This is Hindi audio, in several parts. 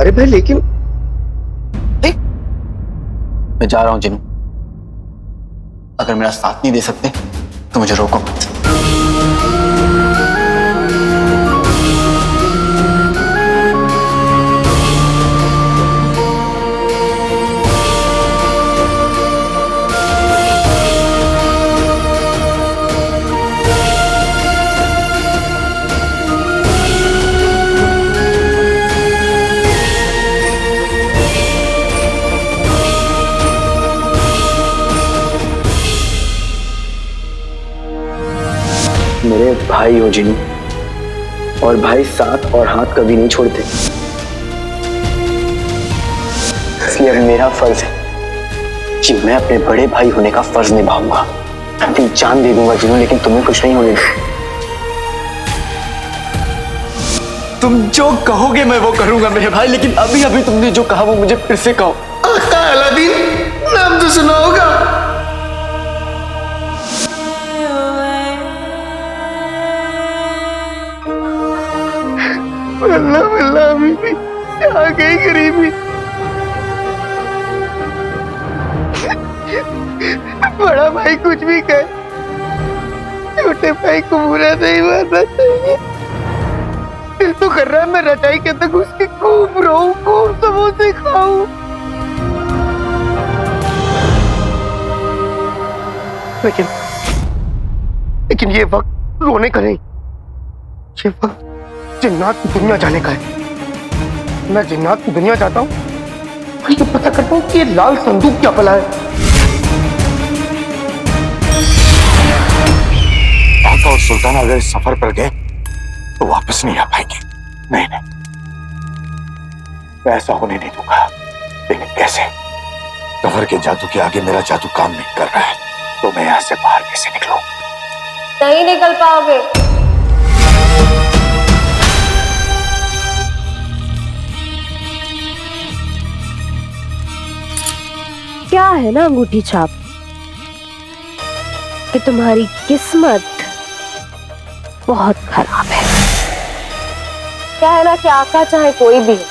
अरे भाई लेकिन मैं जा रहा हूं जिनू। अगर मेरा साथ नहीं दे सकते तो मुझे रोको मत। मेरे भाई हो जिनू, और भाई साथ और हाथ कभी नहीं छोड़ते। इसलिए अब मेरा फर्ज है कि मैं अपने बड़े भाई होने का फर्ज निभाऊंगा। अपनी जान दे दूंगा जिनू, लेकिन तुम्हें कुछ नहीं होने दूंगा। तुम जो कहोगे मैं वो करूंगा मेरे भाई, लेकिन अभी अभी तुमने जो कहा वो मुझे फिर से कहो। आका अलादीन, नाम तो सुना होगा। अल्लाह अल्लाह, अभी भी आ गई गरीबी। बड़ा भाई कुछ भी कहे, छोटे भाई को बुरा नहीं मानना चाहिए। दिल तो कर रहा है मैं रजाई के अंदर घुस के खूब रोऊं, खूब समोसे खाऊं। लेकिन ये वक्त रोने का नहीं, ये वक्त जिन्नात की दुनिया जाने का है। मैं जिन्नात की दुनिया जाता हूँ और ये पता करता हूँ कि ये लाल संदूक क्या भला है। आका और सुल्तान अगर इस सफर पर गए तो वापस नहीं आ पाएंगे। नहीं नहीं, मैं ऐसा होने नहीं दूंगा। लेकिन कैसे? सफर के जादू के आगे मेरा जादू काम नहीं कर रहा है, तो मैं यहाँ से बाहर कैसे निकलूं? नहीं निकल पाओगे। क्या है ना अंगूठी छाप कि तुम्हारी किस्मत बहुत खराब है। क्या है ना कि आका चाहे कोई भी हो,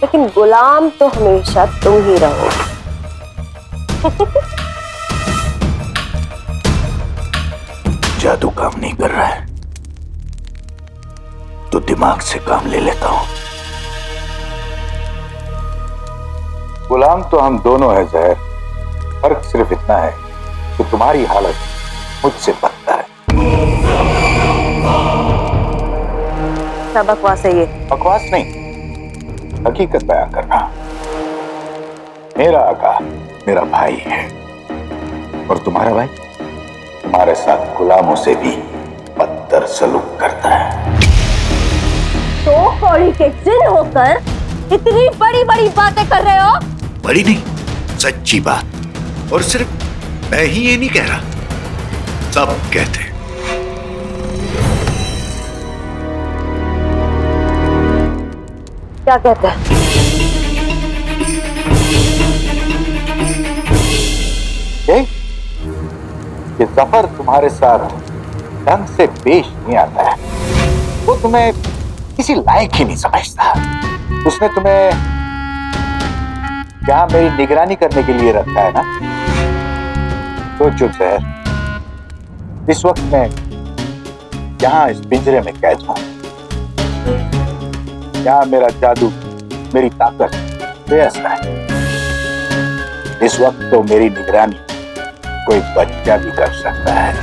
लेकिन गुलाम तो हमेशा तुम ही रहोगे। जादू काम नहीं कर रहा है तो दिमाग से काम ले लेता हूं। गुलाम तो हम दोनों हैं जहर, फर्क सिर्फ इतना है कि तुम्हारी हालत मुझसे बदतर है। क्या बकवास है ये? बकवास नहीं, हकीकत बयान कर रहा। मेरा आका मेरा भाई है, और तुम्हारा भाई तुम्हारे साथ गुलामों से भी बदतर सलूक करता है। तो कौड़ी के जिन होकर इतनी बड़ी बड़ी बातें कर रहे हो? बड़ी नहीं, सच्ची बात। और सिर्फ मैं ही ये नहीं कह रहा, सब कहते हैं। क्या कहते हैं? कि जफर तुम्हारे साथ ढंग से पेश नहीं आता है। वो तुम्हें किसी लायक ही नहीं समझता। उसने तुम्हें यहाँ मेरी निगरानी करने के लिए रखा है ना। सोचो जहर, इस वक्त मैं यहाँ इस पिंजरे में कैद हूं। यहाँ मेरा जादू, मेरी ताकत बेअसर है। इस वक्त तो मेरी निगरानी कोई बच्चा भी कर सकता है।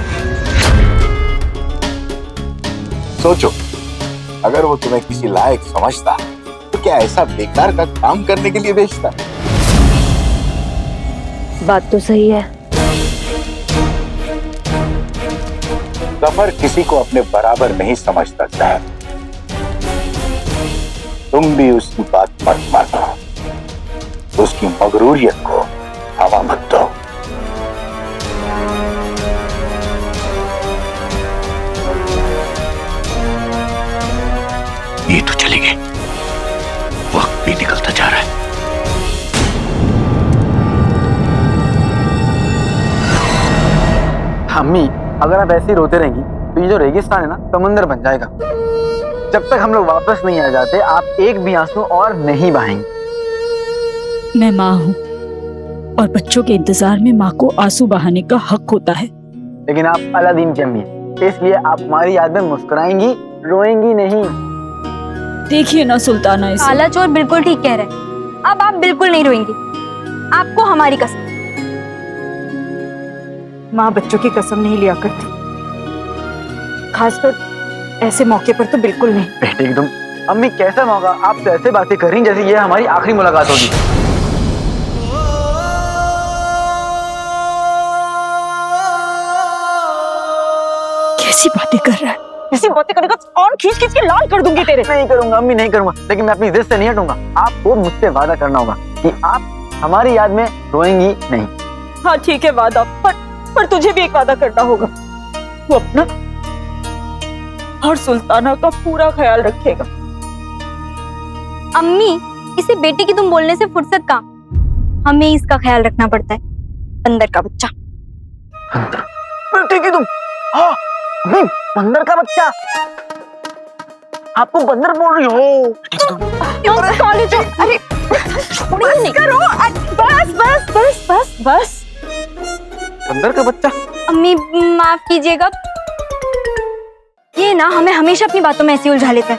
सोचो, अगर वो तुम्हें किसी लायक समझता तो क्या ऐसा बेकार का काम करने के लिए भेजता? बात तो सही है। जफर किसी को अपने बराबर नहीं समझता जहर। तुम भी उसकी बात मत मानो, उसकी मगरूरियत को हवा मत दो। ये तो चले गए, वक्त भी निकलता जा रहा है। अम्मी, अगर आप ऐसे ही रोते रहेंगी तो ये जो रेगिस्तान है ना समंदर बन जाएगा। जब तक हम लोग वापस नहीं आ जाते आप एक भी आंसू और नहीं बहाएंगे। मैं माँ हूँ और बच्चों के इंतजार में माँ को आंसू बहाने का हक होता है। लेकिन आप अलादीन की अम्मी हैं, इसलिए आप हमारी याद में मुस्कुराएंगी, रोएंगी नहीं। देखिए ना सुल्ताना, इसे काला चोर बिल्कुल ठीक कह रहे हैं। अब आप बिल्कुल नहीं रोएंगी, आपको हमारी कसम। माँ बच्चों की कसम नहीं लिया करती, खासकर ऐसे मौके पर तो बिल्कुल नहीं। बेटे एकदम, अम्मी कैसा मौका, आप तो ऐसे बातें कर रही जैसे ये हमारी आखिरी मुलाकात होगी। कैसी बातें कर रहा है, ऐसी बातें करेगा और खींच खींच के लाल कर दूंगी तेरे। नहीं करूंगा अम्मी, नहीं करूंगा, लेकिन मैं अपनी जिद से नहीं हटूंगा। आपको मुझसे वादा करना होगा कि आप हमारी याद में रोएंगी नहीं। हाँ ठीक है वादा, पर तुझे भी एक वादा करना होगा। तू अपना और सुल्ताना का पूरा ख्याल रखेगा। अम्मी, इसे बेटे की तुम बोलने से फुर्सत कहाँ, हमें इसका ख्याल रखना पड़ता है। बंदर का बच्चा। बेटे की तुम, हाँ नहीं, बंदर का बच्चा, आपको बंदर बोल रही हो। अरे नहीं करो, बस बस बस बस बस। बंदर का बच्चा? अम्मी माफ कीजिएगा, ये ना हमें हमेशा अपनी बातों में ऐसे उलझा लेता है।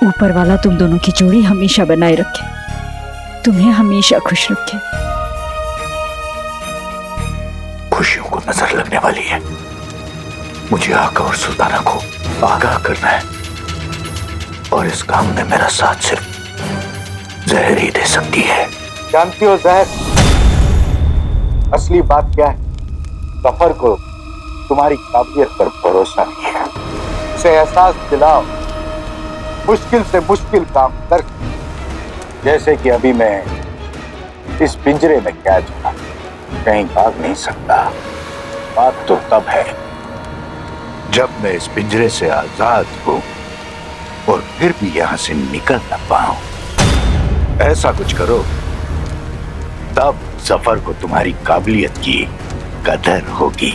ऊपर वाला तुम दोनों की जोड़ी हमेशा बनाए रखे, तुम्हें हमेशा खुश रखे। खुशियों को नजर लगने वाली है। मुझे आका और सुल्ताना को आगाह करना है, और इस काम में मेरा साथ सिर्फ जहर ही दे सकती है। जानती हो जहर, असली बात क्या है? सफर को तुम्हारी काबिलियत पर भरोसा नहीं है। उसे एहसास दिलाओ, मुश्किल से मुश्किल काम कर, जैसे कि अभी मैं इस पिंजरे में कैद हूं, कहीं भाग नहीं सकता। बात तो तब है जब मैं इस पिंजरे से आजाद हूं और फिर भी यहां से निकल न पाऊं। ऐसा कुछ करो, तब सफर को तुम्हारी काबिलियत की कदर होगी।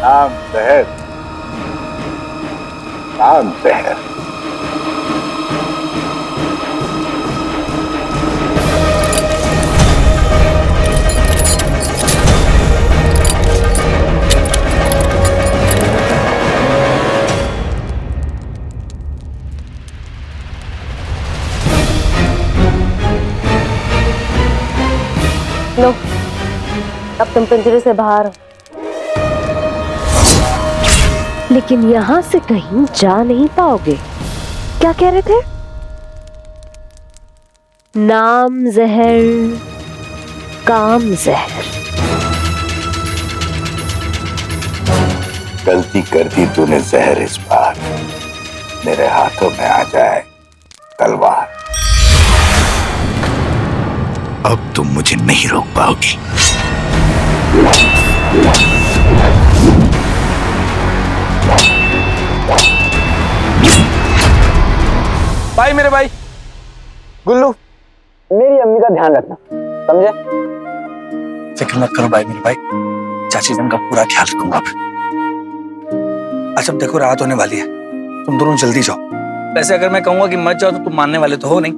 नाम जहर, नाम जहर। लो, अब तुम पिंजरे से बाहर हो, लेकिन यहां से कहीं जा नहीं पाओगे। क्या कह रहे थे? नाम जहर, काम जहर। गलती कर दी तूने जहर, इस बार मेरे हाथों में आ जाए तलवार, अब तुम मुझे नहीं रोक पाओगी। भाई, मेरे भाई गुल्लू, मेरी अम्मी का ध्यान रखना, समझे? फिक्र मत करो भाई मेरे भाई, चाची जान का पूरा ख्याल रखूंगा। अच्छा अब देखो रात होने वाली है, तुम दोनों जल्दी जाओ। वैसे अगर मैं कहूंगा कि मत जाओ तो तुम मानने वाले तो हो नहीं,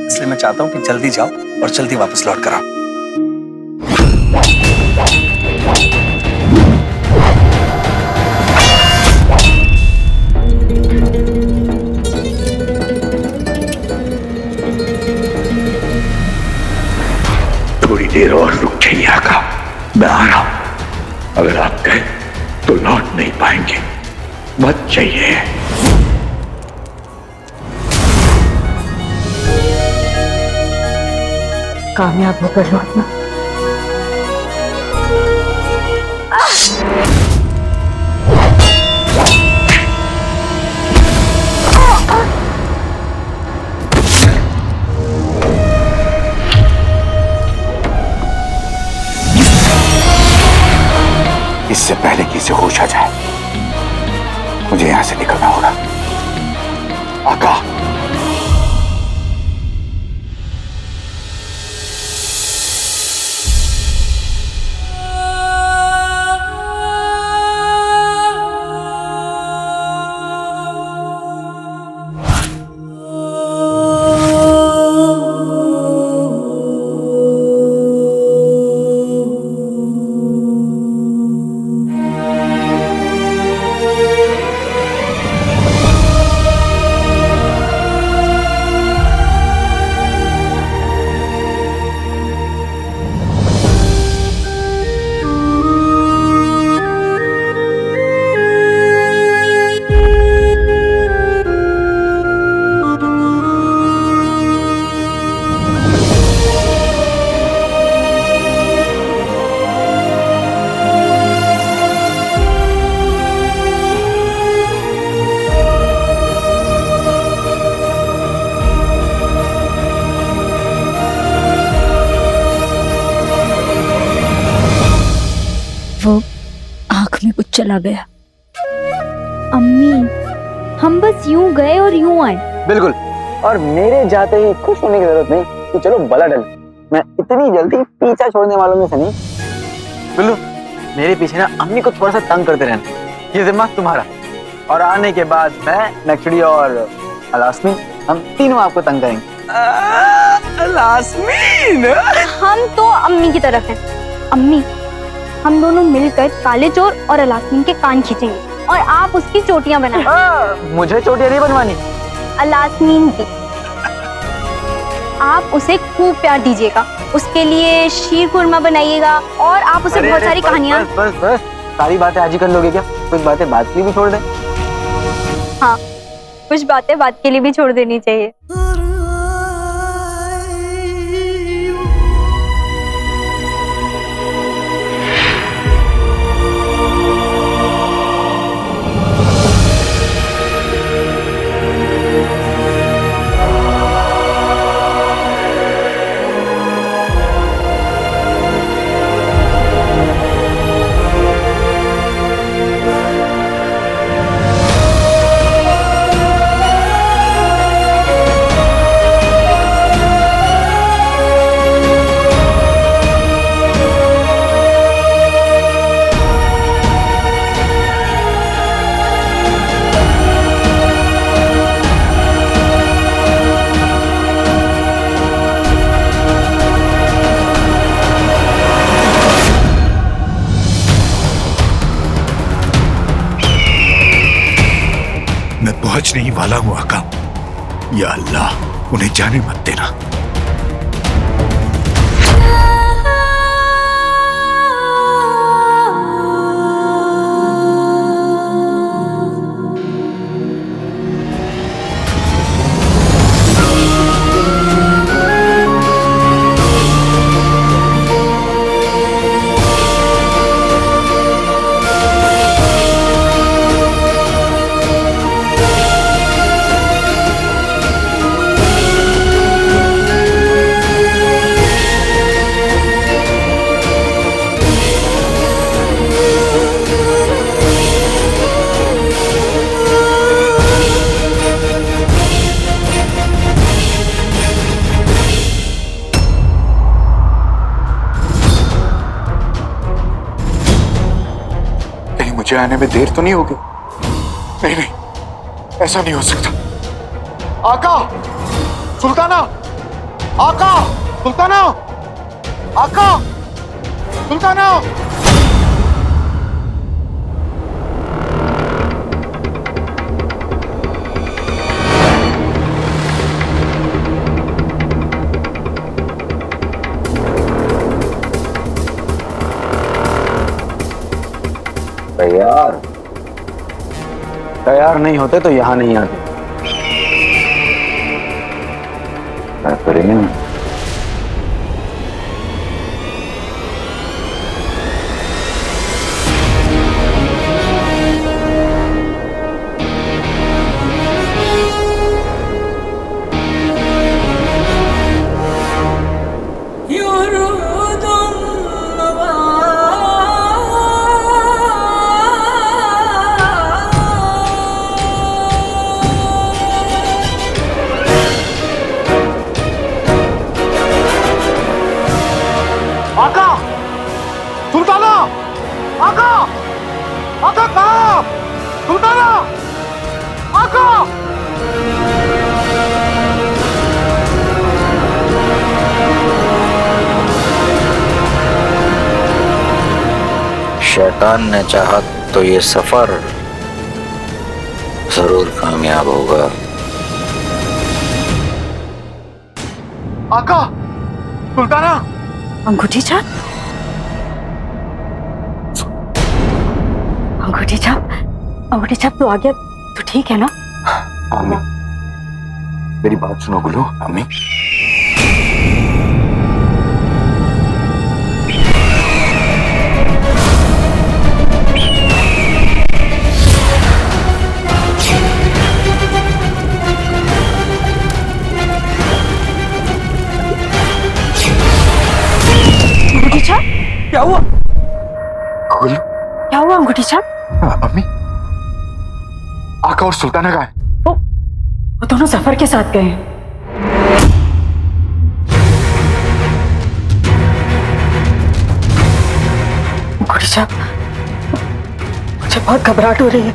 इसलिए मैं चाहता हूँ कि जल्दी जाओ और जल्दी वापस लौट कर आओ। थोड़ी देर और रुक जाइए आका, मैं आ रहा हूं। अगर आप गए तो लौट नहीं पाएंगे, मत जाइए। कामयाब होकर लौटना। इससे पहले कि इसे होश आ जाए, मुझे यहां से निकलना होगा। आका, वो आंख में कुछ चला गया। अम्मी, हम बस यूं गए और यूं आए। बिल्कुल, और मेरे जाते ही खुश होने की जरूरत नहीं कि चलो बला डल। मैं इतनी जल्दी पीछा छोड़ने वालों में से नहीं। बिल्लू, मेरे पीछे ना अम्मी को थोड़ा सा तंग करते रहना, ये जिम्मा तुम्हारा। और आने के बाद मैं, नक्शड़ी और अलास्मी, हम तीनों आपको तंग करेंगे। लास्मीन, हम तो अम्मी की तरफ हैं। अम्मी, हम दोनों मिलकर काले चोर और अलास्मीन के कान खींचेंगे और आप उसकी चोटियां बनाएंगे। मुझे चोटियां नहीं बनवानी, अलास्मीन की। आप उसे खूब प्यार दीजिएगा, उसके लिए शीर खुरमा बनाइएगा और आप उसे बहुत सारी कहानियां। बस बस बस, सारी बातें आज ही कर लोगे क्या? कुछ बातें बात के लिए भी छोड़ दें। हाँ, कुछ बातें बात के लिए भी छोड़ देनी चाहिए। पहुंचने ही वाला हूं आका। या अल्लाह, उन्हें जाने मत देना। मुझे आने में देर तो नहीं होगी? नहीं नहीं, ऐसा नहीं हो सकता। आका, सुल्ताना, आका, सुल्ताना, आका, सुल्ताना। तैयार तैयार नहीं होते तो यहाँ नहीं आते। प्रेम शैतान ने चाहा तो ये सफर जरूर कामयाब होगा। आका, सुल्ताना, अंगूठी छाप, अंगूठी छाप, अंगूठी छाप, तू आ गया तो ठीक है ना? अम्मी, मेरी बात सुनो गुल्लू। अम्मी, अंगूठी छाप, क्या हुआ? गुल्लू, क्या हुआ अंगूठी छाप? अम्मी, आका और सुल्ताना कहाँ है? वो दोनों सफर के साथ गए हैं। अंगूठी छाप, मुझे बहुत घबराहट हो रही है।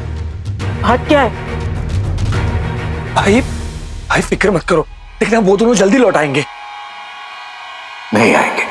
बात क्या है? भाई भाई फिक्र मत करो, देखना वो दोनों जल्दी लौट आएंगे। नहीं आएंगे।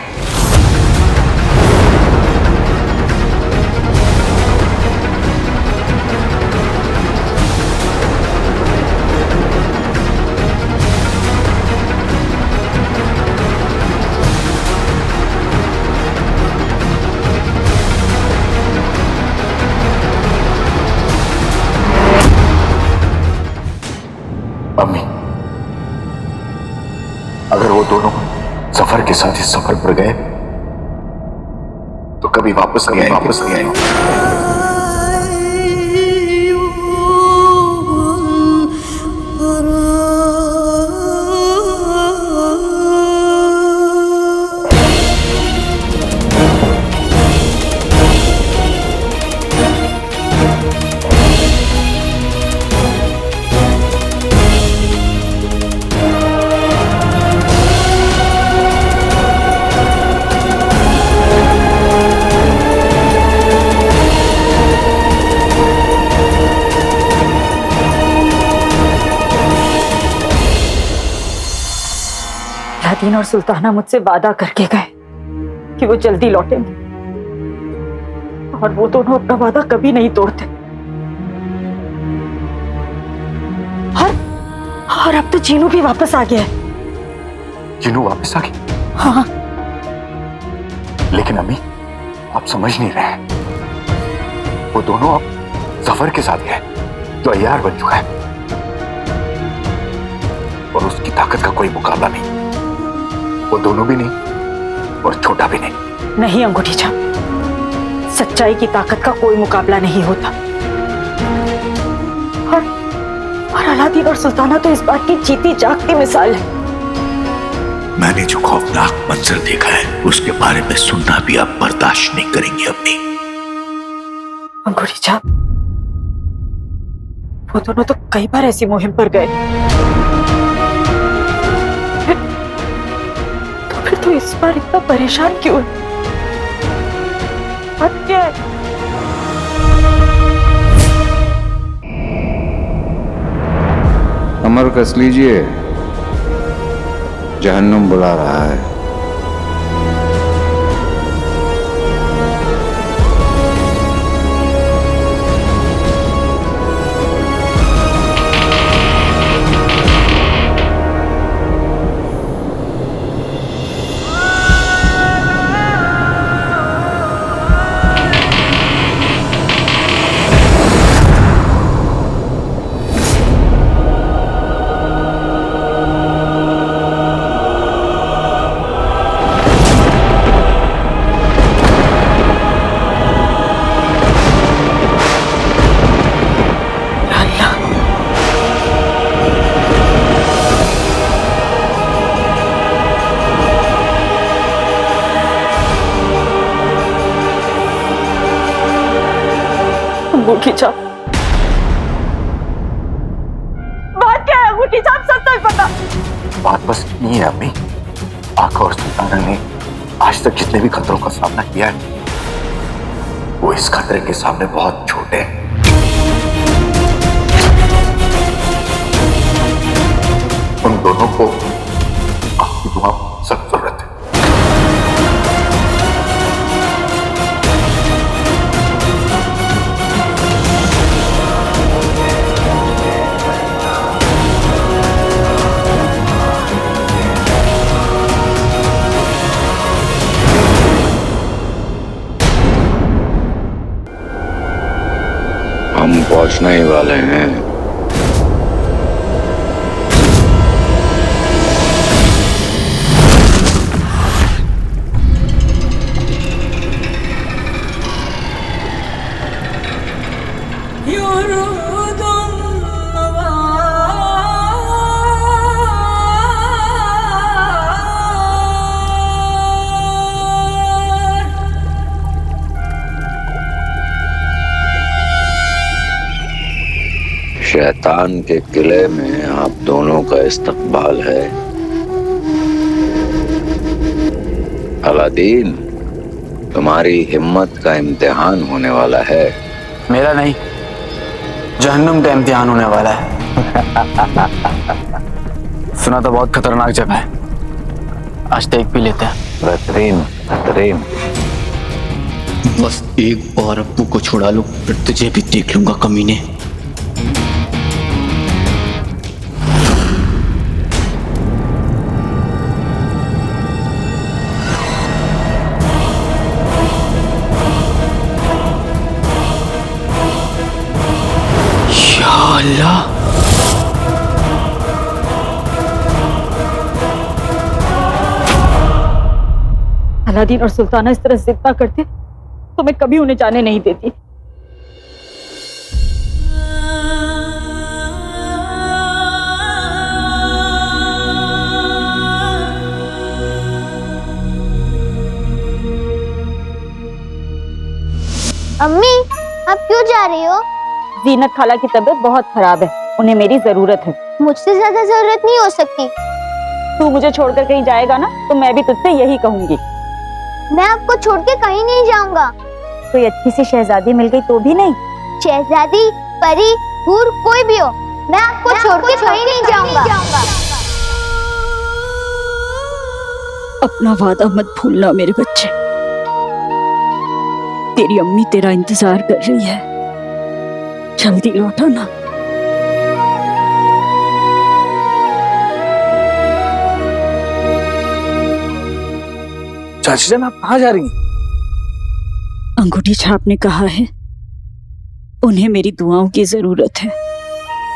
अम्मी, अगर वो दोनों सफर के साथ इस सफर पर गए तो कभी वापस नहीं आएंगे। अलादीन और सुल्ताना मुझसे वादा करके गए कि वो जल्दी लौटेंगे, और वो दोनों अपना वादा कभी नहीं तोड़ते। और अब तो चीनू भी वापस आ गया है। चीनू वापस आ गई? हाँ। लेकिन अम्मी, आप समझ नहीं रहे हैं, वो दोनों अब सफर के साथ गए जो अय्यार बन चुका है और उसकी ताकत का कोई मुकाबला नहीं। वो दोनों भी नहीं और छोटा भी नहीं। नहीं अंगूठी छाप, सच्चाई की ताकत का कोई मुकाबला नहीं होता। और अलादीन और सुल्ताना तो इस बात की जीती जागती मिसाल है। मैंने जो खौफनाक मंजर देखा है उसके बारे में सुनना भी आप बर्दाश्त नहीं करेंगे अम्मी। अंगूठी छाप, वो दोनों तो कई बार ऐसी मुहिम पर गए, फिर तो इस बार इतना परेशान क्यों है? बात क्या है? कमर कस लीजिए, जहन्नुम बुला रहा है। अंगूठी छाप, बात क्या है? अंगूठी छाप, सब तो पता। बात बस इतनी है अम्मी, आका और सुल्ताना ने आज तक जितने भी खतरों का सामना किया है वो इस खतरे के सामने बहुत छोटे हैं। उन दोनों को आपकी दुआ सख्त जरूरत है। पहुंचने ही वाले हैं। शैतान के किले में आप दोनों का इस्तकबाल है। अलादीन, तुम्हारी हिम्मत का इम्तिहान होने वाला है। मेरा नहीं, जहन्नुम का इम्तिहान होने वाला है। सुना तो बहुत खतरनाक जगह है, आज तो एक पी लेते हैं। बेहतरीन बेहतरीन। बस एक बार अब्बू को छुड़ा लो, फिर तुझे भी देख लूंगा कमीने। या अल्लाह, अलादीन और सुल्ताना इस तरह जिद ना करते तो मैं कभी उन्हें जाने नहीं देती। अम्मी, आप क्यों जा रही हो? जीनत खाला की तबीयत बहुत खराब है, उन्हें मेरी जरूरत है। मुझसे ज्यादा जरूरत नहीं हो सकती। तू मुझे छोड़कर कहीं जाएगा ना तो मैं भी तुझसे यही कहूंगी। मैं आपको छोड़ के कहीं नहीं जाऊंगा। कोई अच्छी सी शहजादी मिल गई तो भी नहीं? शहजादी, परी, हूर, कोई भी हो, मैं आपको छोड़ के कहीं नहीं जाऊंगा। अपना वादा मत भूलना मेरे बच्चे। तेरी अम्मी तेरा इंतजार कर रही है, जल्दी लौटो ना। चाची जान, आप कहाँ जा रही हैं? अंगूठी छाप ने कहा है उन्हें मेरी दुआओं की जरूरत है,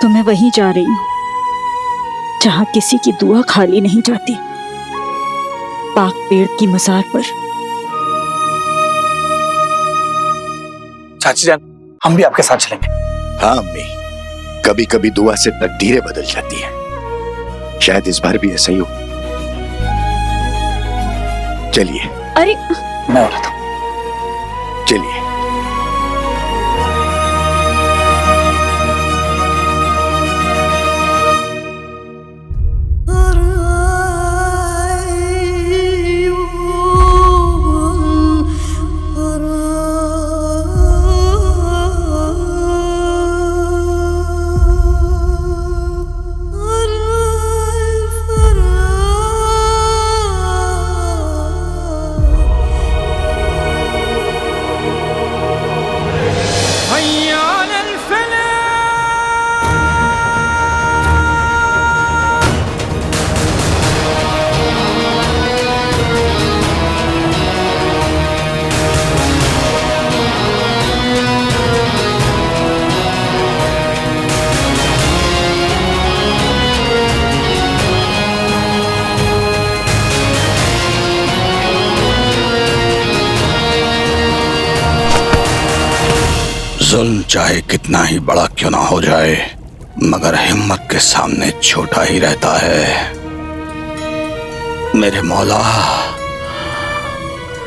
तो मैं वहीं जा रही हूँ जहाँ किसी की दुआ खाली नहीं जाती, पाक पेड़ की मज़ार पर। चाची जान, हम भी आपके साथ चलेंगे। हाँ अम्मी, कभी कभी दुआ से तकदीरें बदल जाती हैं। शायद इस बार भी ऐसा ही हो। चलिए। अरे मैं उठाता हूँ। चलिए। जुल्म चाहे कितना ही बड़ा क्यों ना हो जाए, मगर हिम्मत के सामने छोटा ही रहता है। मेरे मौला,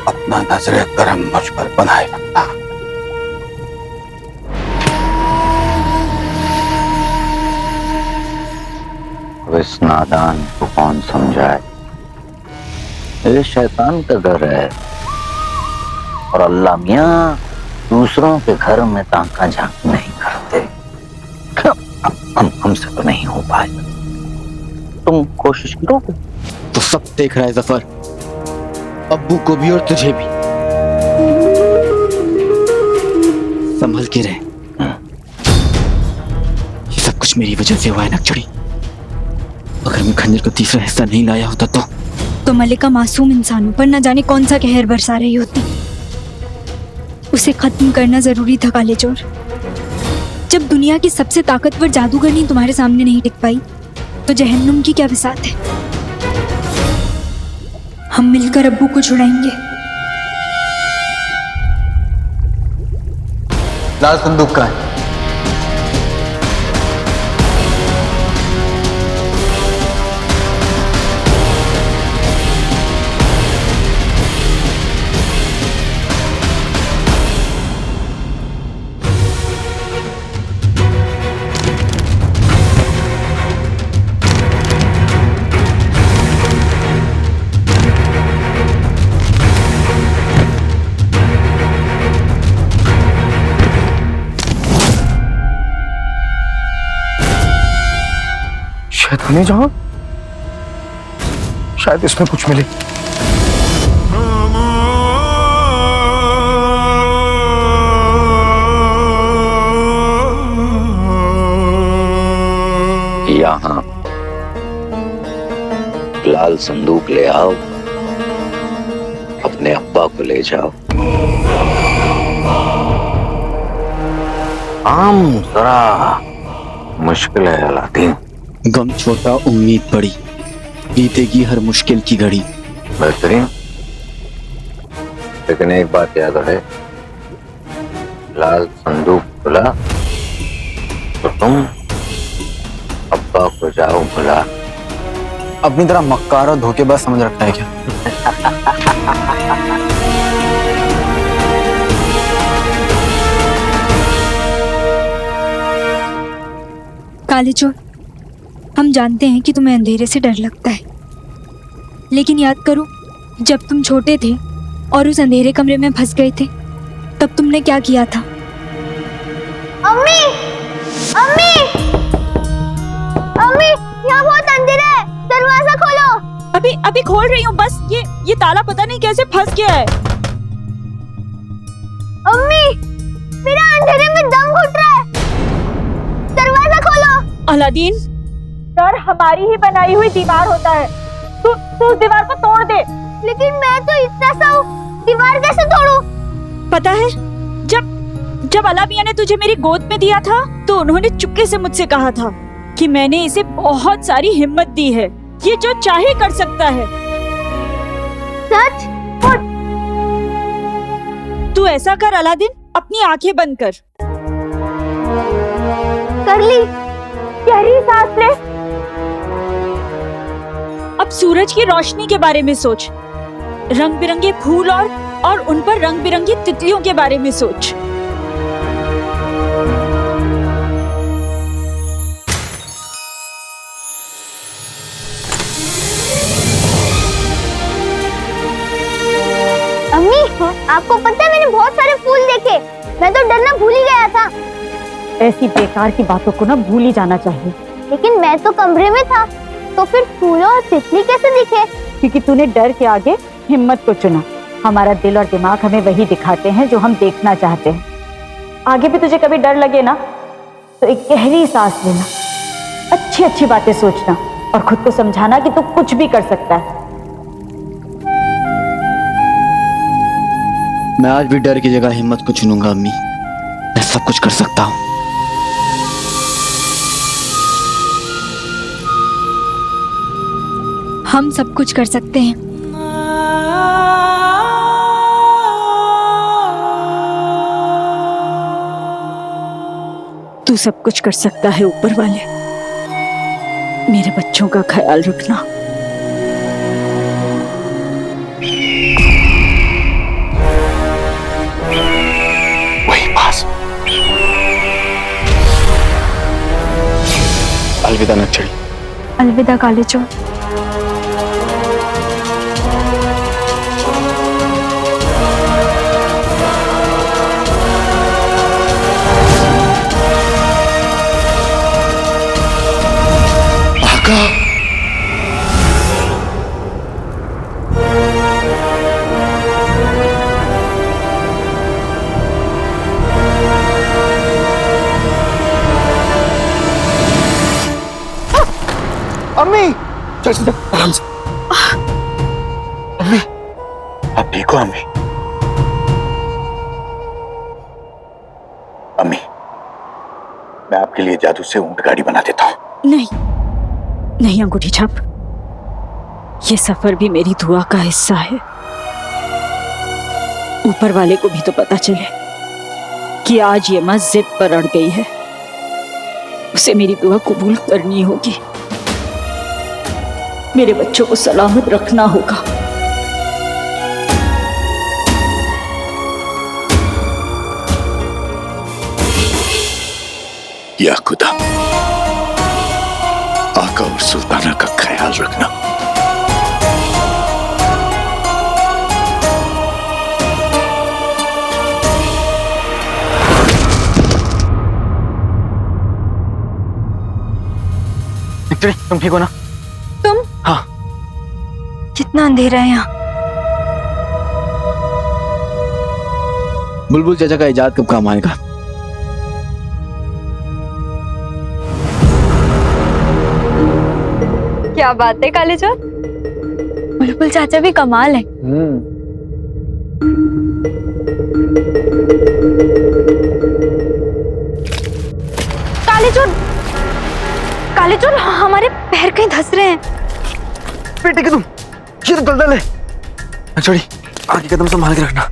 अपना नजर करम मुझ पर बनाए रखना। अब इस नादान को कौन समझाए? ये शैतान का घर है और अल्लाह मियाँ दूसरों के घर में ताका झांक नहीं करते। हमसे तो नहीं हो पाएगा, तुम कोशिश करो। तो सब देख रहा है जफर, अब्बू को भी और तुझे भी। संभल के रहे, ये सब कुछ मेरी वजह से हुआ है नक्चड़ी। अगर मैं खंजर का तीसरा हिस्सा नहीं लाया होता तो मलिका मासूम इंसानों पर न जाने कौन सा कहर बरसा रही होती। उसे खत्म करना जरूरी था काले चोर। जब दुनिया की सबसे ताकतवर जादूगरनी तुम्हारे सामने नहीं टिक पाई तो जहन्नुम की क्या बिसात है। हम मिलकर अब्बू को छुड़ाएंगे। लाल संदूक का है। शैतानी जहां, शायद इसमें कुछ मिले। यहाँ लाल संदूक ले आओ, अपने अब्बा को ले जाओ। जरा मुश्किल है अलादीन। गम छोटा उम्मीद बड़ी, बीतेगी हर मुश्किल की घड़ी। बेहतरीन, लेकिन एक बात याद रहे, लाल संदूक खुला तो तुम अब्बा को जाओ बुला। अपनी तरह मक्कार और धोखेबाज समझ रखता है क्या? काले चोर, हम जानते हैं कि तुम्हें अंधेरे से डर लगता है, लेकिन याद करो जब तुम छोटे थे और उस अंधेरे कमरे में फंस गए थे तब तुमने क्या किया था। अम्मी, अम्मी, अम्मी, यहाँ बहुत अंधेरा है, दरवाजा खोलो। अभी खोल रही हूँ, बस ये ताला पता नहीं कैसे फंस गया है। अम्मी, मेरा अंधेरे में दम घुट रहा है, दरवाजा खोलो। अलादीन, डर हमारी ही बनाई हुई दीवार होता है, तू उस दीवार को तोड़ दे। लेकिन मैं तो इतना सा हूँ, दीवार कैसे तोड़ूं? पता है, जब अला मियां ने तुझे मेरी गोद में दिया था तो उन्होंने चुपके से मुझसे कहा था कि मैंने इसे बहुत सारी हिम्मत दी है, ये जो चाहे कर सकता है। सच? तू ऐसा कर अलादीन, अपनी आंखें बंद कर ली, गहरी सांस ले। अब सूरज की रोशनी के बारे में सोच, रंग बिरंगे फूल और उन पर रंग बिरंगी तितलियों के बारे में सोच। अम्मी, आपको पता है मैंने बहुत सारे फूल देखे, मैं तो डरना भूल ही गया था। ऐसी बेकार की बातों को ना भूल ही जाना चाहिए। लेकिन मैं तो कमरे में था, तो फिर फूलों और तितली कैसे दिखे? क्योंकि तूने डर के आगे हिम्मत को चुना। हमारा दिल और दिमाग हमें वही दिखाते हैं जो हम देखना चाहते हैं। आगे भी तुझे कभी डर लगे ना तो एक गहरी सांस लेना, अच्छी अच्छी बातें सोचना और खुद को समझाना कि तू कुछ भी कर सकता है। मैं आज भी डर की जगह हिम्मत को चुनूंगा अम्मी। मैं सब कुछ कर सकता हूँ। हम सब कुछ कर सकते हैं। तू सब कुछ कर सकता है ऊपर वाले, मेरे बच्चों का ख्याल रखना। वही पास। अलविदा नक्षरी। अलविदा काले चोर। अम्मी, चल चल आराम से। अम्मी, आप ठीक हो अम्मी? अम्मी, मैं आपके लिए जादू से ऊंट गाड़ी बना देता हूँ। नहीं नहीं अंगूठी छाप, ये सफर भी मेरी दुआ का हिस्सा है। ऊपर वाले को भी तो पता चले कि आज ये मां जिद पर अड़ गई है, उसे मेरी दुआ कबूल करनी होगी। मेरे बच्चों को सलामत रखना होगा। या खुदा, आका और सुल्ताना का ख्याल रखना। विक्ट्री, तुम ठीक हो ना? तुम? हाँ। कितना अंधेरा है यहाँ। बुलबुल चाचा का इजाद कब काम आएगा? क्या बात है काले चोर, बुलबुल चाचा भी कमाल है। काले चोर हमारे पैर कहीं धंस रहे हैं। बेटे के तुम, ये तो दलदल है। छोड़ी, आगे कदम संभाल के रखना।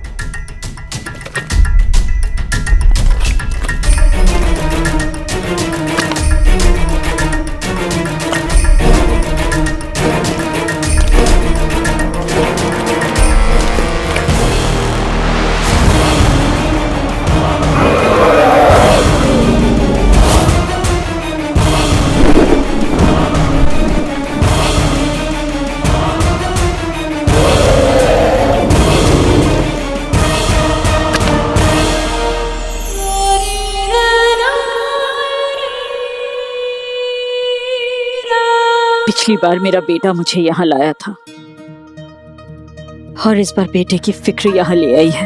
पिछली बार मेरा बेटा मुझे यहाँ लाया था और इस बार बेटे की फिक्र यहाँ ले आई है।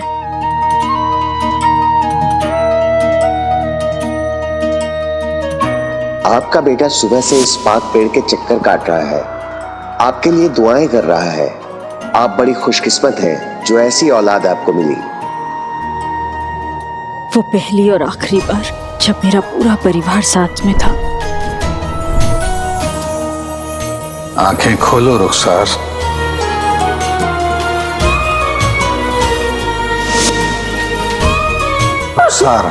आपका बेटा सुबह से इस पाक पेड़ के चक्कर काट रहा है, आपके लिए दुआएं कर रहा है। आप बड़ी खुशकिस्मत हैं जो ऐसी औलाद आपको मिली। वो पहली और आखिरी बार जब मेरा पूरा परिवार साथ में था। आंखें खोलो रुखसार। रुखसार,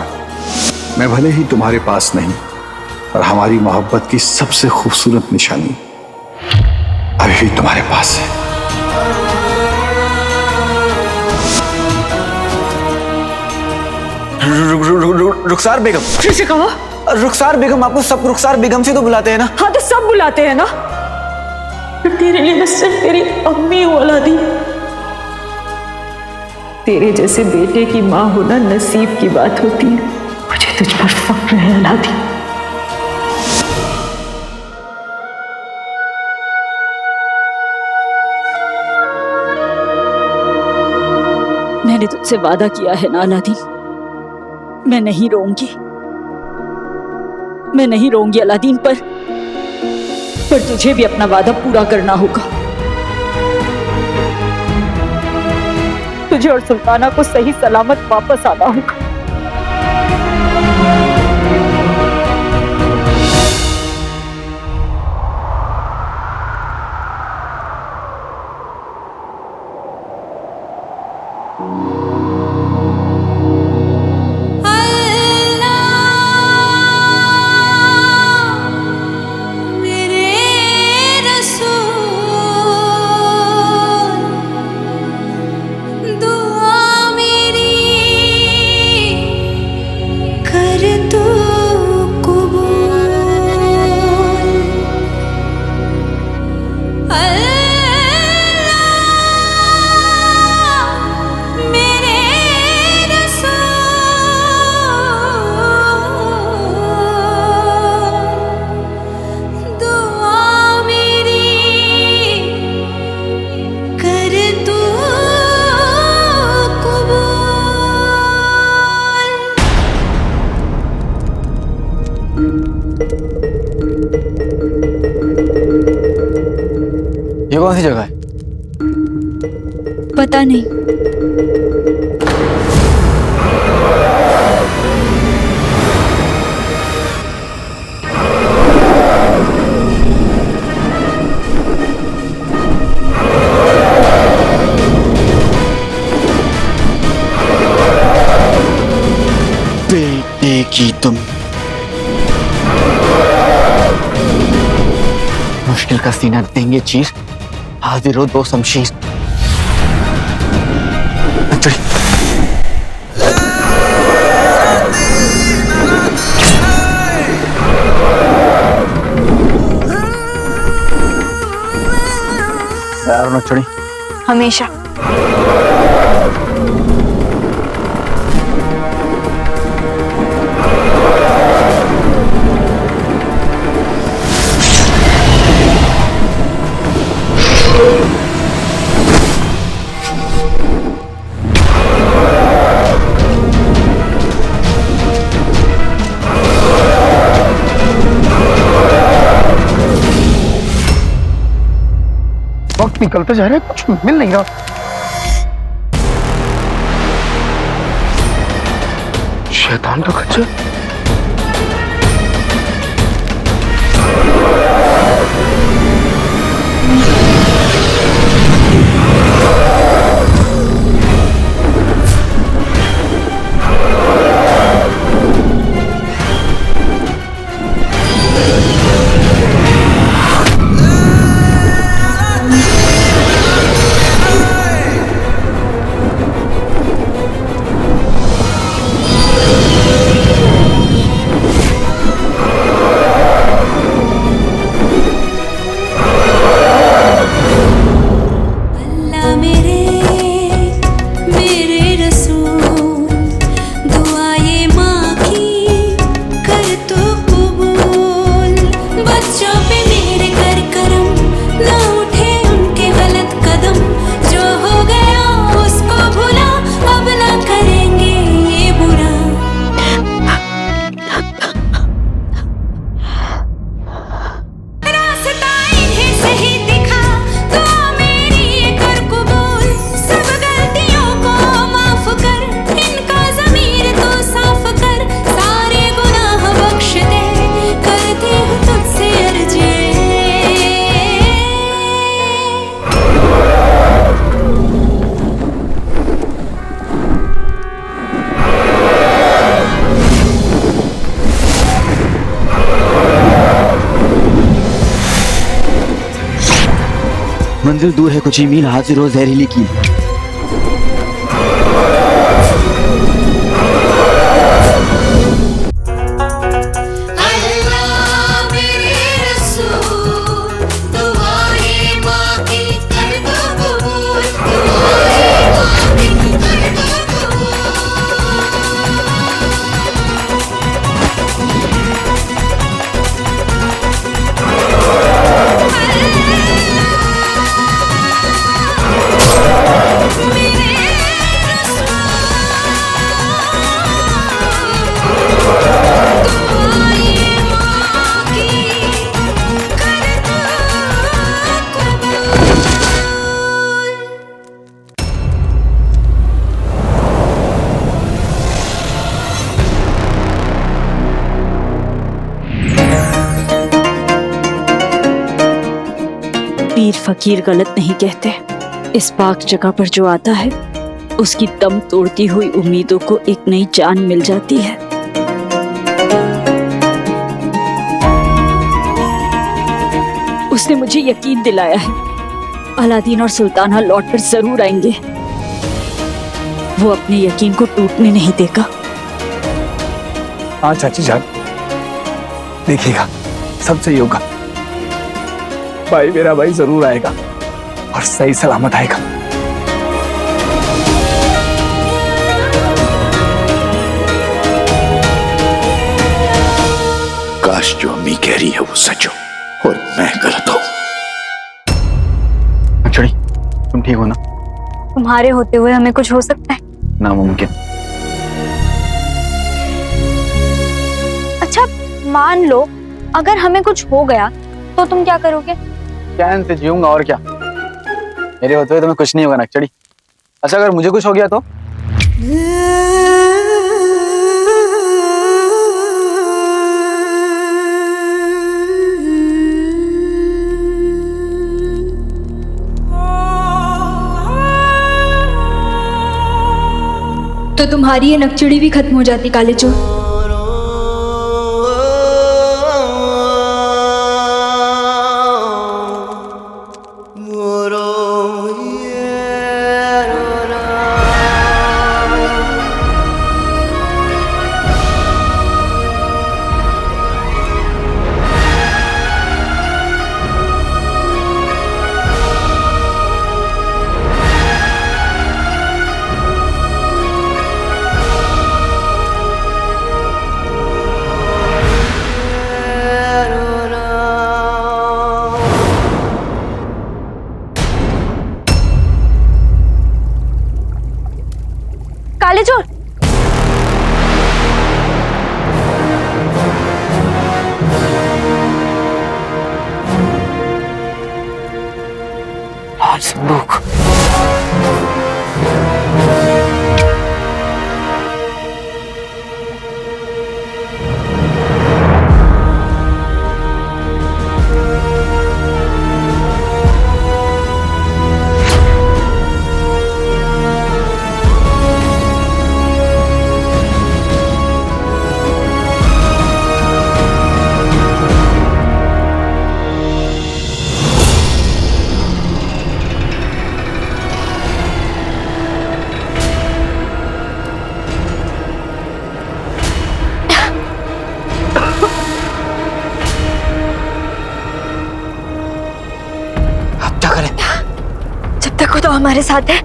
मैं भले ही तुम्हारे पास नहीं, पर हमारी मोहब्बत की सबसे खूबसूरत निशानी अभी भी तुम्हारे पास है। रुखसार बेगम। फिर से कहो। रुखसार बेगम, आपको सब रुखसार बेगम से तो बुलाते हैं ना? हाँ तो सब बुलाते हैं ना। तेरे लिए मैं सिर्फ तेरी अम्मी हूँ औलादी। तेरे जैसे बेटे की माँ होना नसीब की बात होती है। मुझे तुझ पर फख्र है औलादी। मैंने तुझसे वादा किया है ना अलादीन, मैं नहीं रोऊंगी। मैं नहीं रोऊंगी अलादीन, पर तुझे भी अपना वादा पूरा करना होगा। तुझे और सुल्ताना को सही सलामत वापस आना होगा। ये कौन सी जगह है? पता नहीं। कि तुम मुश्किल का सीना देंगे चीर, हाजिर हो दो शमशीर। अंजलि, यार नक्चड़ी, हमेशा। वक्त निकलता जा रहा है, कुछ मिल नहीं रहा। शैतान का खच्चर। मंजिल दूर है कुछ ही मील, हाजिर हो जहरीली की। पीर फकीर गलत नहीं कहते। इस पाक जगह पर जो आता है उसकी दम तोड़ती हुई उम्मीदों को एक नई जान मिल जाती है। उसने मुझे यकीन दिलाया है अलादीन और सुल्ताना लौट कर जरूर आएंगे। वो अपने यकीन को टूटने नहीं देगा। हाँ चाची जान, देखिएगा सब सही होगा। भाई, मेरा भाई जरूर आएगा और सही सलामत आएगा। काश जो अम्मी कह रही है वो सच हो और मैं गलत हूं। नक्चड़ी, तुम ठीक हो ना? तुम्हारे होते हुए हमें कुछ हो सकता है? नामुमकिन। अच्छा, मान लो अगर हमें कुछ हो गया तो तुम क्या करोगे? चैन से जीऊंगा और क्या। मेरे होते हुए तुम्हें कुछ नहीं होगा नक्चड़ी। अच्छा, अगर मुझे कुछ हो गया तो? तो तुम्हारी ये नकचड़ी भी खत्म हो जाती काले चोर। काले चोर। लाल संदूक। जब तक वो तो हमारे साथ है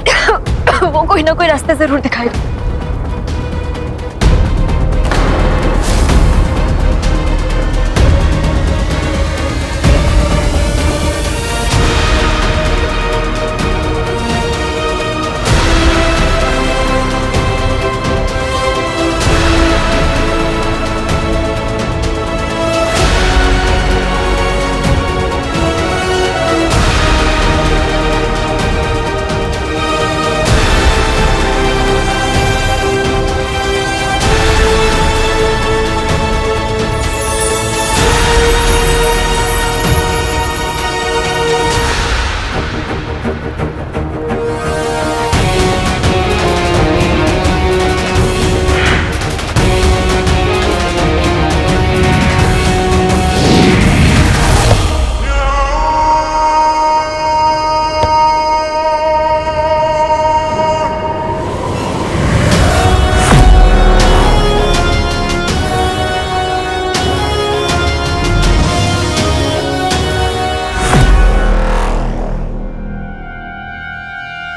वो कोई ना कोई रास्ता जरूर दिखाएगा।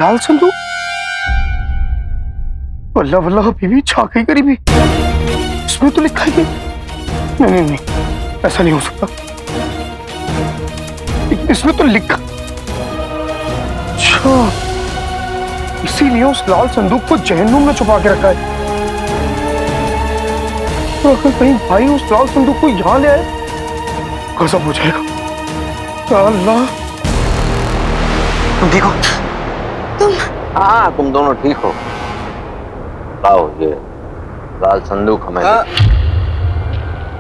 लाल संदूक, वल्ला वल्ला बीवी छा गई करीबी। इसमें तो लिखा ही नहीं, नहीं नहीं ऐसा नहीं हो सकता। इसमें तो लिखा, अच्छा इसीलिए उस लाल संदूक को जहन्नुम में छुपा के रखा है। तो अगर कहीं भाई उस लाल संदूक को यहां ले आए, गजब हो जाएगा। अल्लाह, तुम ठीक हो? हाँ, तुम दोनों ठीक हो। लाओ ये लाल संदूक हमें दो।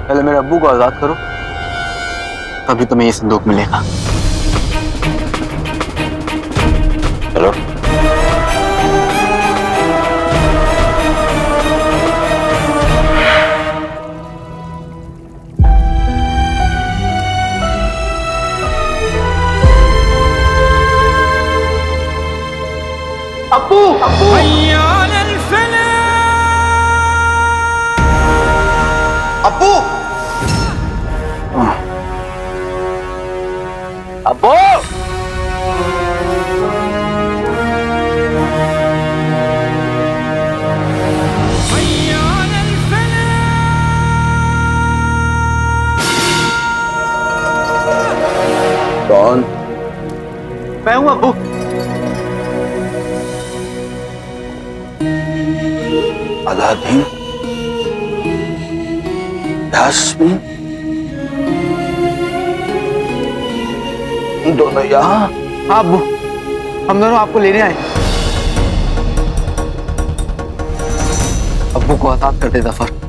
पहले मेरे अब्बू को आजाद करो, तभी तुम्हें ये संदूक मिलेगा। चलो। अब्बू, अब्बू, अब्बू, अब्बू, कौन? मैं हूं अब्बू। अलादीन, यास्मीन, दोनों यहाँ? हाँ अब्बू, हम दोनों आपको लेने आए। अब्बू को आजाद कर दे जफर।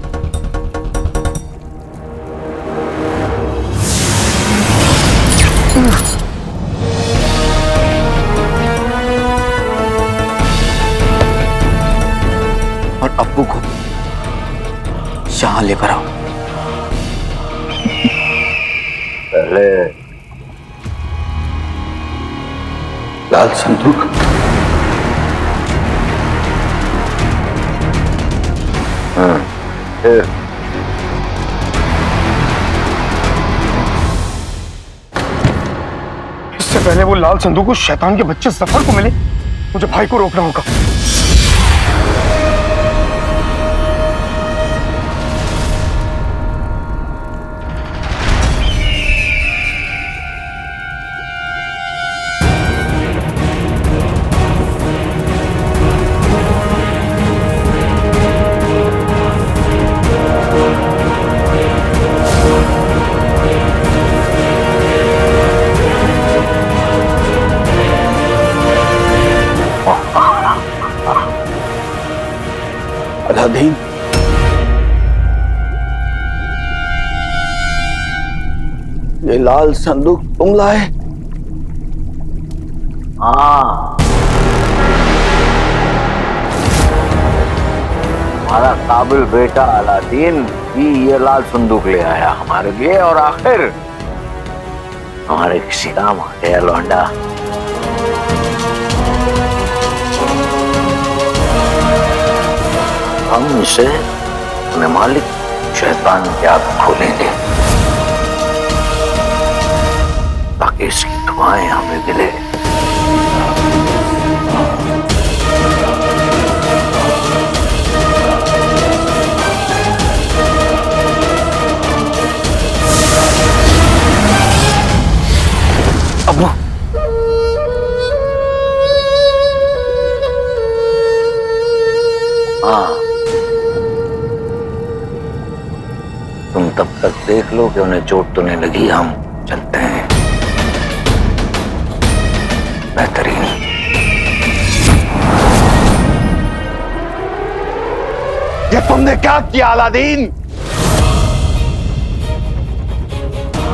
और अब्बू को यहाँ लेकर आओ। पहले लाल संदूक, फिर इससे पहले वो लाल संदूक उस शैतान के बच्चे जफर को मिले, मुझे भाई को रोकना होगा। लाल संदूक तुम लाए? हाँ, हमारा काबिल बेटा अलादीन भी ये लाल संदूक ले आया हमारे लिए, और आखिर हमारे किसी काम आ गया लौंडा। हम इसे अपने मालिक शैतान की आंख खोलेंगे ताकि इसकी दुआएं हमें मिले। अब्बू, हाँ, तुम तब तक देख लो कि उन्हें चोट तो नहीं लगी। हम चलते हैं। बेहतरीन। ये तुमने क्या किया अलादीन?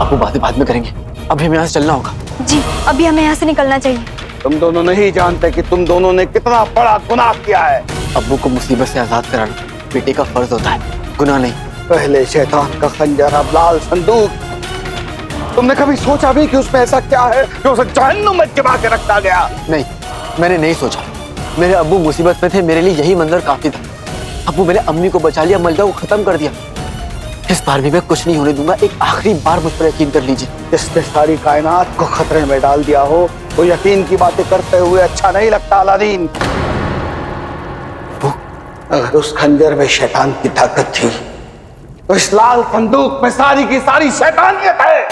अब्बू बातें बाद में करेंगे, अभी हमें यहाँ से चलना होगा। जी, अभी हमें यहाँ से निकलना चाहिए। तुम दोनों नहीं जानते कि तुम दोनों ने कितना बड़ा गुनाह किया है। अब्बू को मुसीबत से आजाद कराना बेटे का फर्ज होता है, गुनाह नहीं। पहले शैतान का खंजर, अब लाल संदूक। तुमने कभी सोचा भी कि उसमें ऐसा क्या है जो उसे जहन्नुम में चिपा के रखा गया? नहीं, मैंने नहीं सोचा। मेरे अब्बू मुसीबत में थे, मेरे लिए यही मंजर काफी था। अब्बू मैंने अम्मी को बचा लिया, मलका को खत्म कर दिया। इस बार भी मैं कुछ नहीं होने दूंगा। एक आखिरी बार मुझ पर यकीन कर लीजिए। जिसने सारी कायनात को खतरे में डाल दिया हो, वो यकीन की बातें करते हुए अच्छा नहीं लगता अलादीन। अगर उस खंजर में शैतान की ताकत थी तो इस लाल संदूक में सारी की सारी शैतानियत है।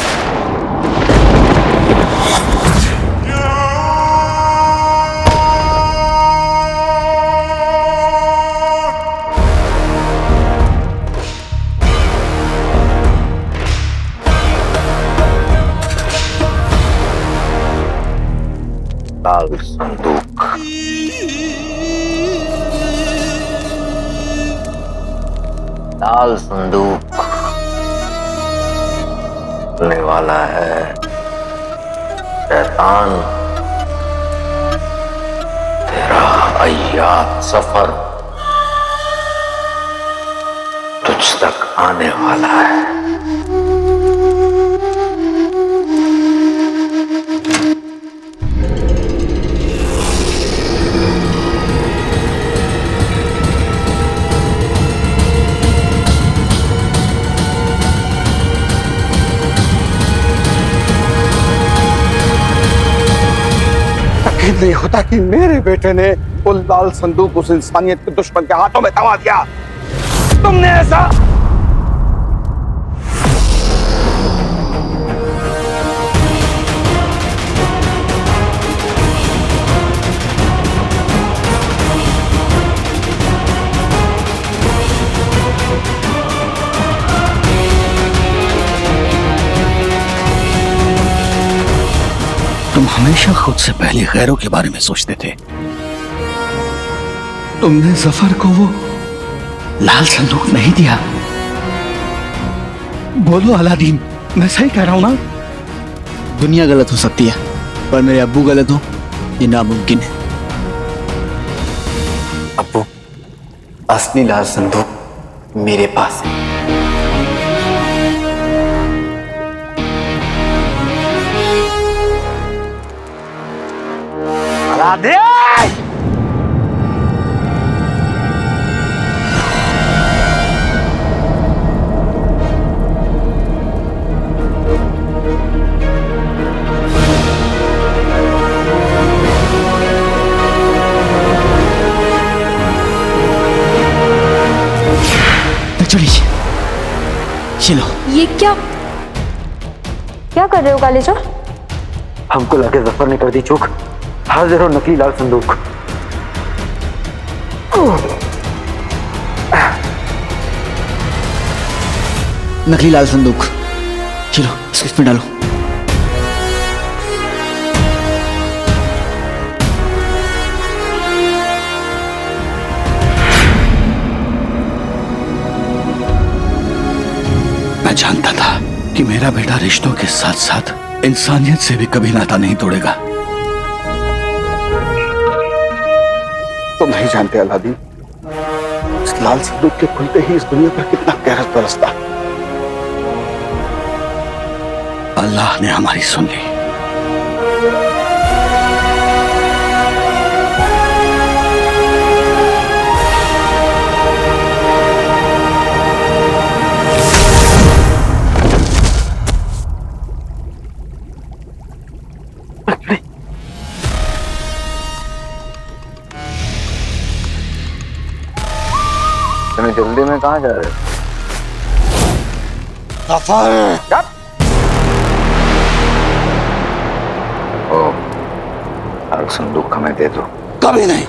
लाल संदूक। लाल संदूक खुलने वाला है। शैतान, तेरा अय्याद सफर तुझ तक आने वाला है। नहीं होता कि मेरे बेटे ने वो लाल संदूक उस इंसानियत के दुश्मन के हाथों में थमा दिया। तुमने ऐसा तुम हमेशा खुद से पहले गैरों के बारे में सोचते थे। तुमने जफर को वो लाल संदूक नहीं दिया। बोलो अलादीन, मैं सही कह रहा हूं ना? दुनिया गलत हो सकती है, पर मेरे अब्बू गलत हो ये नामुमकिन है। अब्बू, असली लाल संदूक मेरे पास है। चलो। ये क्या कर रहे हो काले चोर? हमको लगे जफर ने कर दी चूक। हाजिर हो नकली लाल संदूक। नकली लाल संदूक, चलो इसमें डालो। मैं जानता था कि मेरा बेटा रिश्तों के साथ साथ इंसानियत से भी कभी नाता नहीं तोड़ेगा। तुम नहीं जानते अलादीन, इस लाल संदूक के खुलते ही इस दुनिया पर कितना कहर बरसता। अल्लाह ने हमारी सुन ली। इतनी जल्दी में कहाँ जा रहे हो? और संदूक हमें दे दो। कभी नहीं।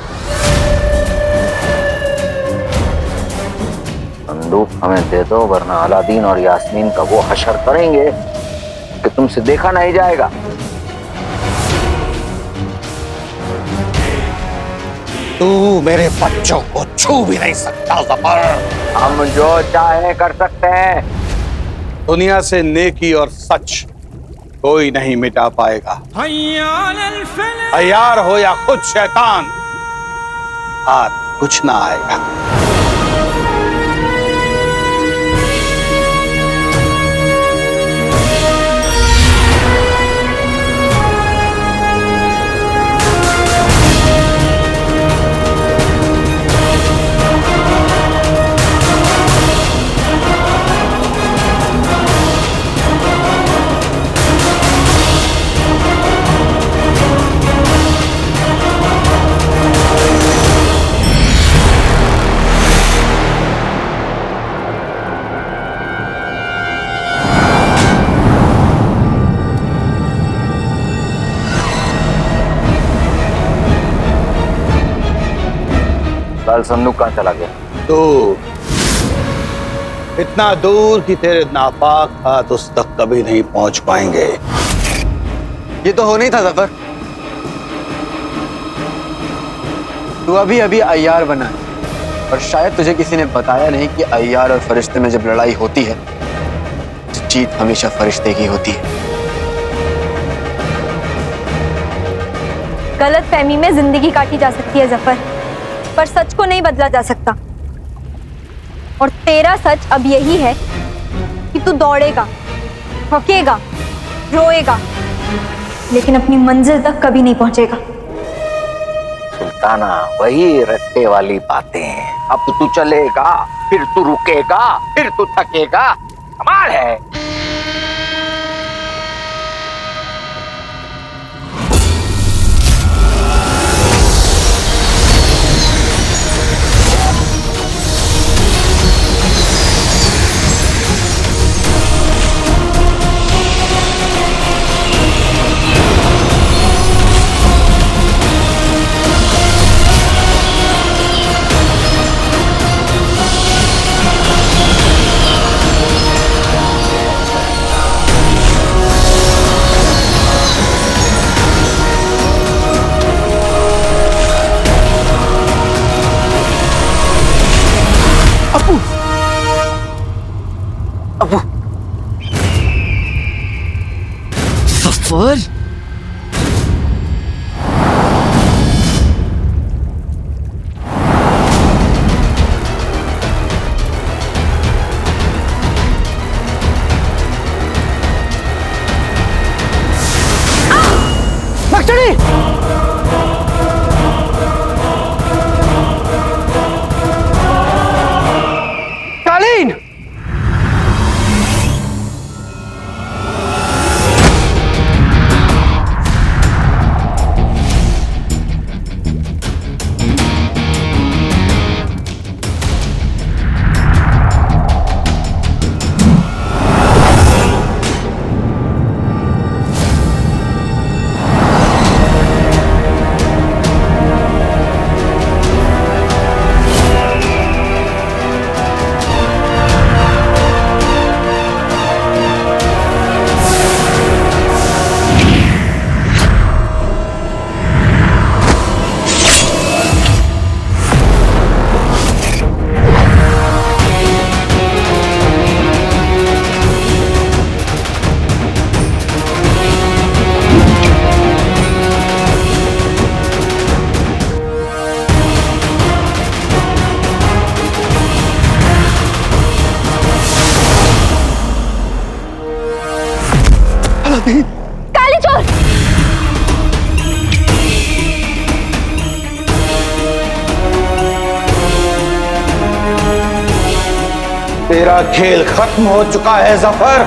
संदूक हमें दे दो, वरना अलादीन और यास्मीन का वो हशर करेंगे कि तुमसे देखा नहीं जाएगा। तू मेरे बच्चों को छू भी नहीं सकता ज़फर। हम जो चाहे कर सकते हैं। दुनिया से नेकी और सच कोई नहीं मिटा पाएगा। अय्यार हो या खुद शैतान, हाथ कुछ ना आएगा। लाल संदूक कहाँ चला गया? दूर, इतना दूर कि तेरे नापाक हाथ उस तक कभी नहीं पहुंच पाएंगे। ये तो होना ही था ज़फर। तू अभी अभी अय्यार बना है, और शायद तुझे किसी ने बताया नहीं कि अय्यार और फरिश्ते में जब लड़ाई होती है तो जीत हमेशा फरिश्ते की होती है। गलत फहमी में जिंदगी काटी जा सकती है जफर, पर सच को नहीं बदला जा सकता। और तेरा सच अब यही है कि तू दौड़ेगा, थकेगा, रोएगा, लेकिन अपनी मंजिल तक कभी नहीं पहुंचेगा। सुल्ताना, वही रट्टे वाली बातें। अब तू चलेगा, फिर तू रुकेगा, फिर तू थकेगा। कमाल है। तेरा खेल खत्म हो चुका है जफर।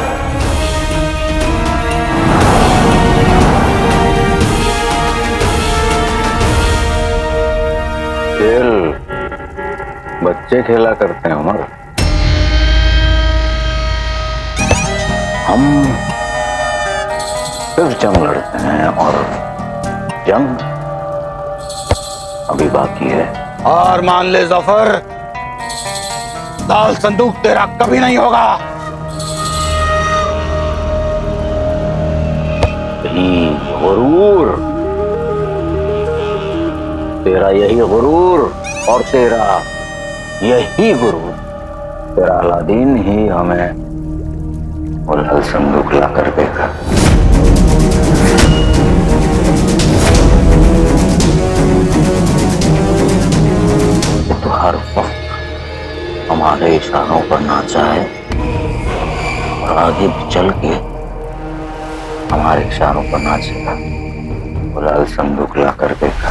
खेल बच्चे खेला करते हैं उमर, हम सिर्फ जंग लड़ते हैं और जंग अभी बाकी है। और मान ले जफर, लाल संदूक तेरा कभी नहीं होगा। यही गुरूर, तेरा यही गुरूर और तेरा यही गुरूर, तेरा अलादीन ही हमें वो लाल संदूक ला कर देगा। तो हर वक्त हमारे इशारों पर नाचा है और आगे भी चल के हमारे इशारों पर नाचेगा, वो लाल संदूक ला कर देगा।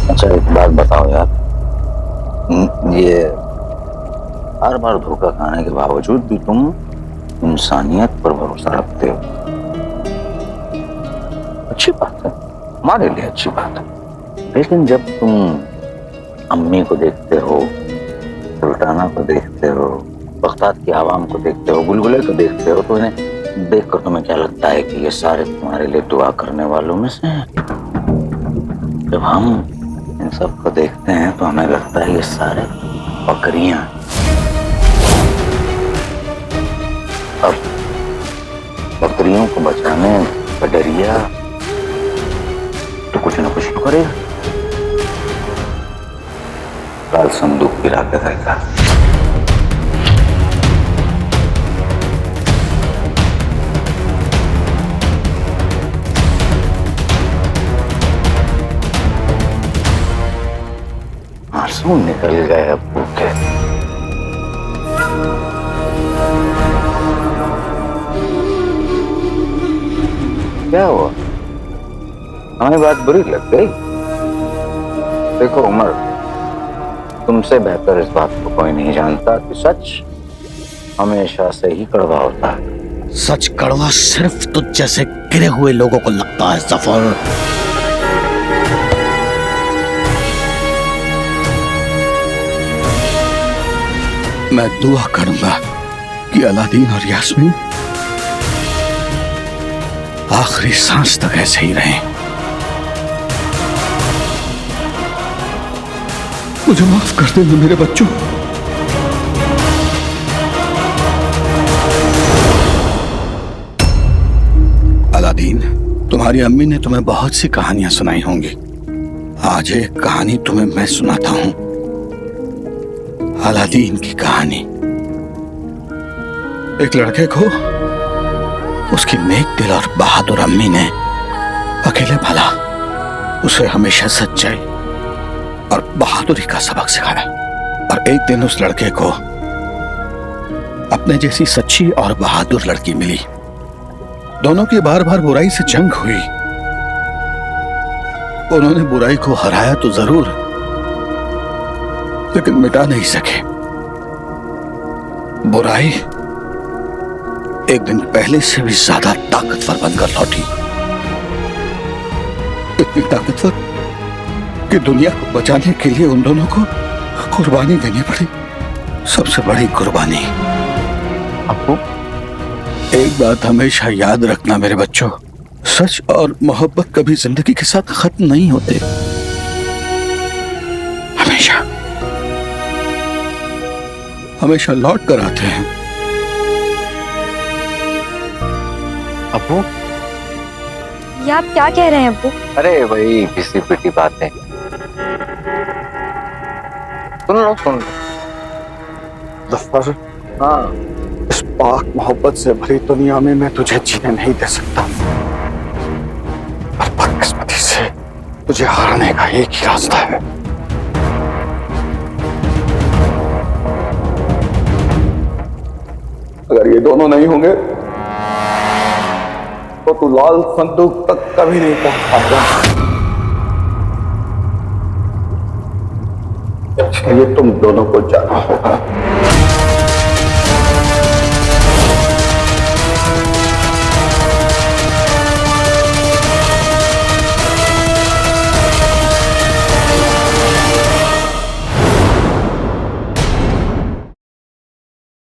अच्छा एक बात बताओ यार, ये हर बार धोखा खाने के बावजूद भी तुम इंसानियत पर भरोसा रखते हो, अच्छी बात है, हमारे लिए अच्छी बात है। लेकिन जब तुम अम्मी को देखते हो, सुल्ताना को देखते हो, बगदाद की आवाम को देखते हो, बुलबुले को देखते हो, तो इन्हें देखकर तुम्हें क्या लगता है कि ये सारे तुम्हारे लिए दुआ करने वालों में से हैं? जब हम इन सबको देखते हैं तो हमें लगता है ये सारे बकरियां। अब बकरियों को बचाने का डरिया तो कुछ ना कुछ तो करेगा, लाल संदूक गिरा के रहेगा। आंसू निकल गए अब्बू के। क्या हुआ, हमें बात बुरी लग गई? देखो उमर, तुमसे बेहतर इस बात को कोई नहीं जानता कि सच हमेशा से ही कड़वा होता है। सच कड़वा सिर्फ तुझ जैसे गिरे हुए लोगों को लगता है जफर। मैं दुआ करूंगा कि अलादीन और यास्मीन आखिरी सांस तक ऐसे ही रहें। मुझे माफ कर देना मेरे बच्चों। अलादीन, तुम्हारी अम्मी ने तुम्हें बहुत सी कहानियां सुनाई होंगी। आज एक कहानी तुम्हें मैं सुनाता हूं, अलादीन की कहानी। एक लड़के को उसकी नेक दिल और बहादुर अम्मी ने अकेले भला उसे हमेशा सच्चाई और बहादुरी का सबक सिखाया। और एक दिन उस लड़के को अपने जैसी सच्ची और बहादुर लड़की मिली। दोनों की बार बार बुराई से जंग हुई। उन्होंने बुराई को हराया तो जरूर, लेकिन मिटा नहीं सके। बुराई एक दिन पहले से भी ज्यादा ताकतवर बनकर लौटी। इतनी ताकतवर कि दुनिया को बचाने के लिए उन दोनों को कुर्बानी देनी पड़ी, सबसे बड़ी कुर्बानी। अब्बू, एक बात हमेशा याद रखना मेरे बच्चों, सच और मोहब्बत कभी जिंदगी के साथ खत्म नहीं होते। हमेशा हमेशा लौट कर आते हैं। अब्बू, ये आप क्या कह रहे हैं अब्बू? अरे वही घिसी पिटी बातें। सुन लो सुन लो। जफर, हाँ, इस पाक मोहब्बत से भरी दुनिया में मैं तुझे जीने नहीं दे सकता। पर बदकिस्मती से तुझे हराने का एक ही रास्ता है। अगर ये दोनों नहीं होंगे तो तू लाल संदूक तक कभी नहीं पहुंच पाएगा। इसके लिए तुम दोनों को जाना होगा।